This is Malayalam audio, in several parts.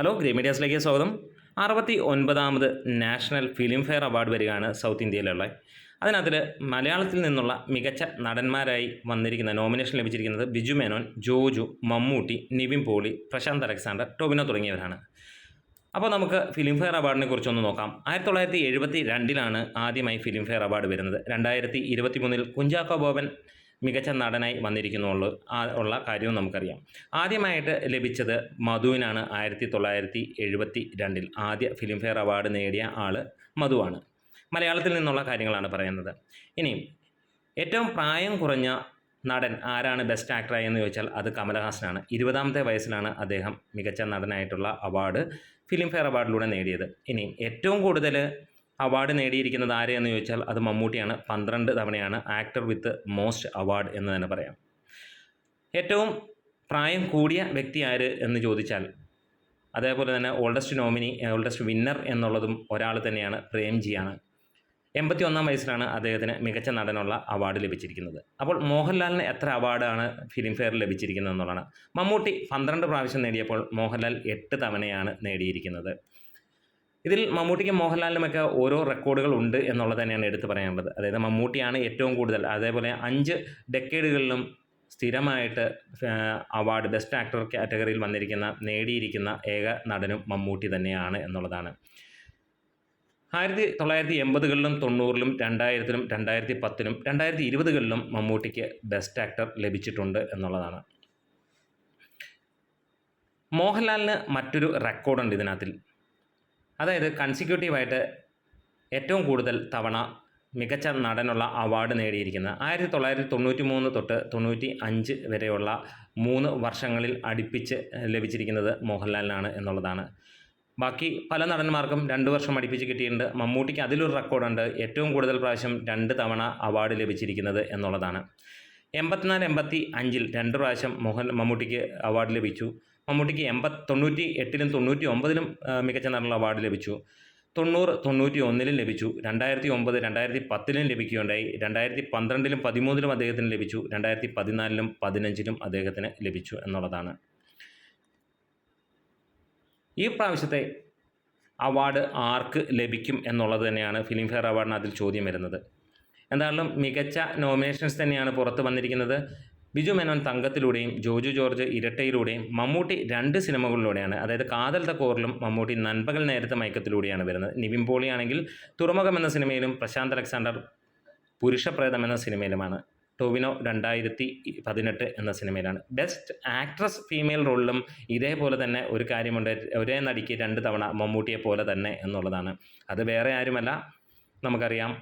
ഹലോ ഗ്രേ മീഡിയാസിലേക്ക് സ്വാഗതം. 69ാമത് നാഷണൽ ഫിലിം ഫെയർ അവാർഡ് വരികയാണ് സൗത്ത് ഇന്ത്യയിലുള്ള. അതിനകത്തിൽ മലയാളത്തിൽ നിന്നുള്ള മികച്ച നടന്മാരായി വന്നിരിക്കുന്ന നോമിനേഷൻ ലഭിച്ചിരിക്കുന്നത് ബിജു മേനോൻ, ജോജു, മമ്മൂട്ടി, നിവിൻ പോളി, പ്രശാന്ത് അലക്സാണ്ടർ, ടൊവിനോ തുടങ്ങിയവരാണ്. അപ്പോൾ നമുക്ക് ഫിലിം ഫെയർ അവാർഡിനെ കുറിച്ചൊന്ന് നോക്കാം. 1972 ആദ്യമായി ഫിലിം ഫെയർ അവാർഡ് വരുന്നത്. 2023 കുഞ്ചാക്കോ ബോബൻ മികച്ച നടനായി വന്നിരിക്കുന്നുള്ളൂ ഉള്ള കാര്യവും നമുക്കറിയാം. ആദ്യമായിട്ട് ലഭിച്ചത് മധുവിനാണ്. 1972 ആദ്യ ഫിലിം ഫെയർ അവാർഡ് നേടിയ ആൾ മധുവാണ്. മലയാളത്തിൽ നിന്നുള്ള കാര്യങ്ങളാണ് പറയുന്നത്. ഇനിയും ഏറ്റവും പ്രായം കുറഞ്ഞ നടൻ ആരാണ് ബെസ്റ്റ് ആക്ടറായി എന്ന് ചോദിച്ചാൽ അത് കമലഹാസനാണ്. 20ാമത്തെ വയസ്സിലാണ് അദ്ദേഹം മികച്ച നടനായിട്ടുള്ള അവാർഡ് ഫിലിം ഫെയർ അവാർഡിലൂടെ നേടിയത്. ഇനിയും ഏറ്റവും കൂടുതൽ അവാർഡ് നേടിയിരിക്കുന്നത് ആരെയെന്ന് ചോദിച്ചാൽ അത് മമ്മൂട്ടിയാണ്. 12 തവണയാണ് ആക്ടർ വിത്ത് മോസ്റ്റ് അവാർഡ് എന്ന് തന്നെ പറയാം. ഏറ്റവും പ്രായം കൂടിയ വ്യക്തി ആര് എന്ന് ചോദിച്ചാൽ അതേപോലെ തന്നെ ഓൾഡസ്റ്റ് വിന്നർ എന്നുള്ളതും ഒരാൾ തന്നെയാണ്, പ്രേംജിയാണ്. 81ാം വയസ്സിലാണ് അദ്ദേഹത്തിന് മികച്ച നടനുള്ള അവാർഡ് ലഭിച്ചിരിക്കുന്നത്. അപ്പോൾ മോഹൻലാലിന് എത്ര അവാർഡാണ് ഫിലിം ഫെയറിൽ ലഭിച്ചിരിക്കുന്നത് എന്നുള്ളതാണ്. മമ്മൂട്ടി 12 പ്രാവശ്യം നേടിയപ്പോൾ മോഹൻലാൽ 8 തവണയാണ് നേടിയിരിക്കുന്നത്. ഇതിൽ മമ്മൂട്ടിക്കും മോഹൻലാലിനുമൊക്കെ ഓരോ റെക്കോർഡുകൾ ഉണ്ട് എന്നുള്ളത് തന്നെയാണ് എടുത്തു പറയാനുള്ളത്. അതായത് മമ്മൂട്ടിയാണ് ഏറ്റവും കൂടുതൽ, അതേപോലെ 5 ഡെക്കേഡുകളിലും സ്ഥിരമായിട്ട് അവാർഡ് ബെസ്റ്റ് ആക്ടർ കാറ്റഗറിയിൽ നേടിയിരിക്കുന്ന ഏക നടനും മമ്മൂട്ടി തന്നെയാണ് എന്നുള്ളതാണ്. 1980കളിലും 90കളിലും 2000ലും 2010ലും 2020കളിലും മമ്മൂട്ടിക്ക് ബെസ്റ്റ് ആക്ടർ ലഭിച്ചിട്ടുണ്ട് എന്നുള്ളതാണ്. മോഹൻലാലിന് മറ്റൊരു റെക്കോർഡുണ്ട് ഇതിനകത്തിൽ. അതായത് കൺസിക്യൂട്ടീവായിട്ട് ഏറ്റവും കൂടുതൽ തവണ മികച്ച നടനുള്ള അവാർഡ് നേടിയിരിക്കുന്നത് 1993 തൊട്ട് 95 വരെയുള്ള 3 വർഷങ്ങളിൽ അടുപ്പിച്ച് ലഭിച്ചിരിക്കുന്നത് മോഹൻലാലിനാണ് എന്നുള്ളതാണ്. ബാക്കി പല നടന്മാർക്കും 2 വർഷം അടുപ്പിച്ച് കിട്ടിയിട്ടുണ്ട്. മമ്മൂട്ടിക്ക് അതിലൊരു റെക്കോർഡുണ്ട്, ഏറ്റവും കൂടുതൽ പ്രാവശ്യം 2 തവണ അവാർഡ് ലഭിച്ചിരിക്കുന്നത് എന്നുള്ളതാണ്. 84-85 2 പ്രാവശ്യം മമ്മൂട്ടിക്ക് അവാർഡ് ലഭിച്ചു. മമ്മൂട്ടിക്ക് 98ലും 99ലും മികച്ച നടനുള്ള അവാർഡ് ലഭിച്ചു. 90, 91ലും ലഭിച്ചു. 2009, 2010ലും ലഭിക്കുകയുണ്ടായി. 2012ലും 13ലും അദ്ദേഹത്തിന് ലഭിച്ചു. 2014ലും 15ലും അദ്ദേഹത്തിന് ലഭിച്ചു എന്നുള്ളതാണ്. ഈ പ്രാവശ്യത്തെ അവാർഡ് ആർക്ക് ലഭിക്കും എന്നുള്ളത് തന്നെയാണ് ഫിലിം ഫെയർ അവാർഡിന് അതിൽ ചോദ്യം വരുന്നത്. എന്തായാലും മികച്ച നോമിനേഷൻസ് തന്നെയാണ് പുറത്ത് വന്നിരിക്കുന്നത്. ബിജു മേനോൻ തങ്കത്തിലൂടെയും ജോജു ജോർജ് ഇരട്ടയിലൂടെയും മമ്മൂട്ടി 2 സിനിമകളിലൂടെയാണ്. അതായത് കാതൽ തക്കോറിലും മമ്മൂട്ടി നൻപകൽ നേരത്തെ മയക്കത്തിലൂടെയാണ് വരുന്നത്. നിവിൻ പോളി ആണെങ്കിൽ തുറമുഖം എന്ന സിനിമയിലും പ്രശാന്ത് അലക്സാണ്ടർ പുരുഷപ്രേതം എന്ന സിനിമയിലുമാണ്. ടൊവിനോ 2018 എന്ന സിനിമയിലാണ്. ബെസ്റ്റ് ആക്ട്രസ് ഫീമെയിൽ റോളിലും ഇതേപോലെ തന്നെ ഒരു കാര്യമുണ്ട്, ഒരേ നടിക്ക് 2 തവണ മമ്മൂട്ടിയെ പോലെ തന്നെ എന്നുള്ളതാണ്. അത് വേറെ ആരുമല്ല, നമുക്കറിയാം,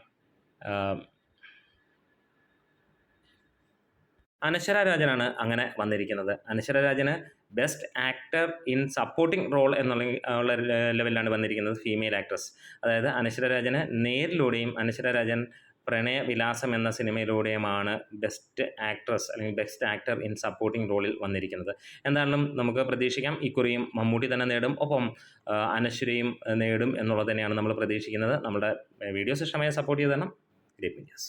അനശ്വര രാജനാണ് അങ്ങനെ വന്നിരിക്കുന്നത്. അനശ്വര രാജന് best actor in supporting role എന്നുള്ള ലെവലിലാണ് വന്നിരിക്കുന്നത്, ഫീമെയിൽ ആക്ട്രസ്. അതായത് അനശ്വര രാജന് നേരിലൂടെയും അനശ്വര രാജൻ പ്രണയവിലാസം എന്ന സിനിമയിലൂടെയുമാണ് ബെസ്റ്റ് ആക്ട്രസ് അല്ലെങ്കിൽ ബെസ്റ്റ് ആക്ടർ ഇൻ സപ്പോർട്ടിംഗ് റോളിൽ വന്നിരിക്കുന്നത്. എന്തായാലും നമുക്ക് പ്രതീക്ഷിക്കാം ഇക്കുറിയും മമ്മൂട്ടി തന്നെ നേടും, ഒപ്പം അനശ്വരയും നേടും എന്നുള്ളത് തന്നെയാണ് നമ്മൾ പ്രതീക്ഷിക്കുന്നത്. നമ്മുടെ വീഡിയോസ് ഇഷ്ടമായി സപ്പോർട്ട് ചെയ്ത് തരണം. Great medias.